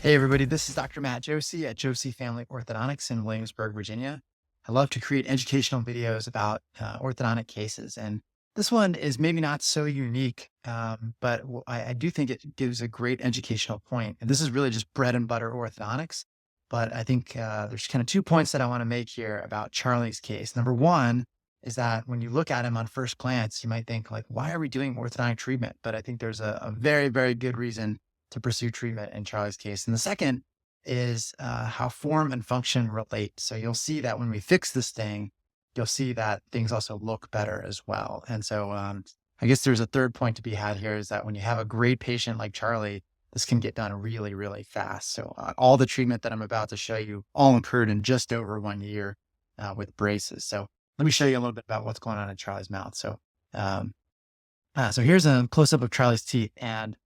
Hey everybody, this is Dr. Matt Joosse at Joosse Family Orthodontics in Williamsburg, Virginia. I love to create educational videos about orthodontic cases, and this one is maybe not so unique, but I do think it gives a great educational point. And this is really just bread and butter orthodontics, but I think there's kind of 2 points that I want to make here about Charlie's case. Number one is that when you look at him on first glance, you might think like, why are we doing orthodontic treatment? But I think there's a very, very good reason to pursue treatment in Charlie's case. And the second is how form and function relate. So you'll see that when we fix this thing, you'll see that things also look better as well. And so I guess there's a third point to be had here is that when you have a great patient like Charlie, this can get done really, really fast. So all the treatment that I'm about to show you all occurred in just over 1 year with braces. So let me show you a little bit about what's going on in Charlie's mouth. So here's a close-up of Charlie's teeth. And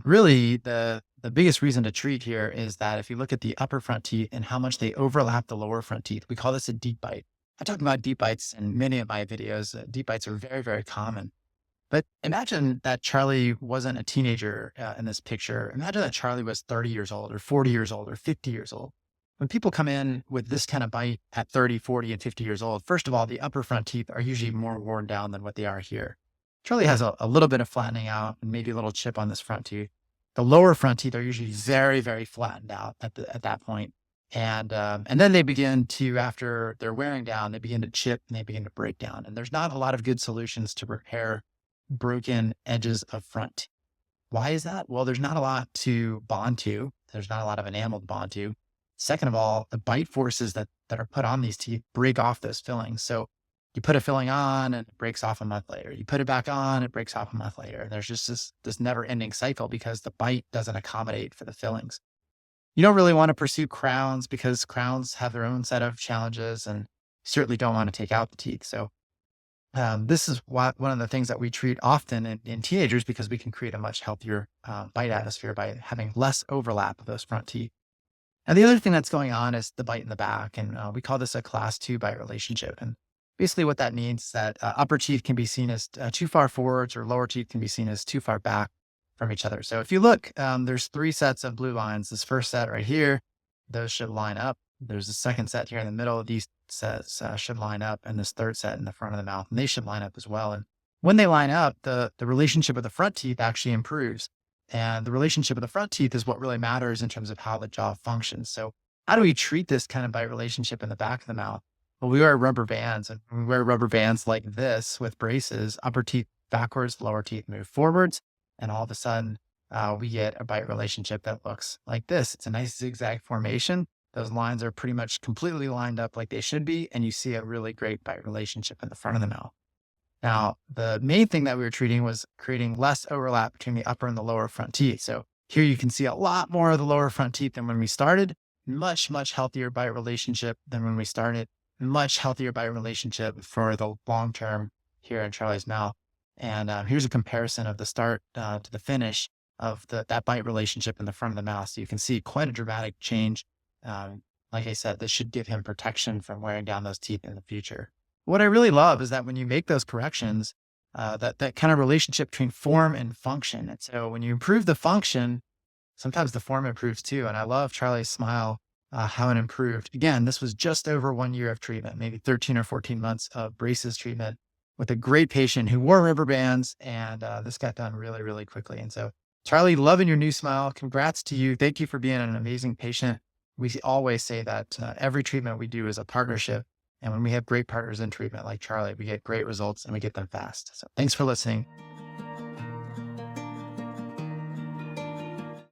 really, the biggest reason to treat here is that if you look at the upper front teeth and how much they overlap the lower front teeth, we call this a deep bite. I talk about deep bites in many of my videos. Deep bites are very, very common. But imagine that Charlie wasn't a teenager in this picture. Imagine that Charlie was 30 years old or 40 years old or 50 years old. When people come in with this kind of bite at 30, 40, and 50 years old, first of all, the upper front teeth are usually more worn down than what they are here. Charlie has a little bit of flattening out and maybe a little chip on this front tooth. The lower front teeth are usually very, very flattened out at that point. And then they begin to, after they're wearing down, they begin to chip and they begin to break down. And there's not a lot of good solutions to repair broken edges of front teeth. Why is that? Well, there's not a lot to bond to. There's not a lot of enamel to bond to. Second of all, the bite forces that are put on these teeth break off those fillings. So you put a filling on and it breaks off a month later. You put it back on, it breaks off a month later. And there's just this never ending cycle because the bite doesn't accommodate for the fillings. You don't really want to pursue crowns because crowns have their own set of challenges and certainly don't want to take out the teeth. So this is one of the things that we treat often in teenagers because we can create a much healthier bite atmosphere by having less overlap of those front teeth. And the other thing that's going on is the bite in the back. And we call this a class 2 bite relationship. And basically what that means is that upper teeth can be seen as too far forwards or lower teeth can be seen as too far back from each other. So if you look, there's 3 sets of blue lines. This first set right here, those should line up. There's a second set here in the middle. These sets should line up. And this third set in the front of the mouth, and they should line up as well. And when they line up, the relationship of the front teeth actually improves. And the relationship of the front teeth is what really matters in terms of how the jaw functions. So how do we treat this kind of bite relationship in the back of the mouth? Well, we wear rubber bands, and when we wear rubber bands like this with braces, upper teeth backwards, lower teeth move forwards. And all of a sudden we get a bite relationship that looks like this. It's a nice zigzag formation. Those lines are pretty much completely lined up like they should be. And you see a really great bite relationship in the front of the mouth. Now, the main thing that we were treating was creating less overlap between the upper and the lower front teeth. So here you can see a lot more of the lower front teeth than when we started. Much, much healthier bite relationship than when we started. Much healthier bite relationship for the long term here in Charlie's mouth. And here's a comparison of the start to the finish of that bite relationship in the front of the mouth. So you can see quite a dramatic change. Like I said, this should give him protection from wearing down those teeth in the future. What I really love is that when you make those corrections, that kind of relationship between form and function. And so when you improve the function, sometimes the form improves too. And I love Charlie's smile, how it improved. Again, this was just over 1 year of treatment, maybe 13 or 14 months of braces treatment with a great patient who wore rubber bands. And this got done really, really quickly. And so Charlie, loving your new smile. Congrats to you. Thank you for being an amazing patient. We always say that every treatment we do is a partnership. And when we have great partners in treatment like Charlie, we get great results and we get them fast. So thanks for listening.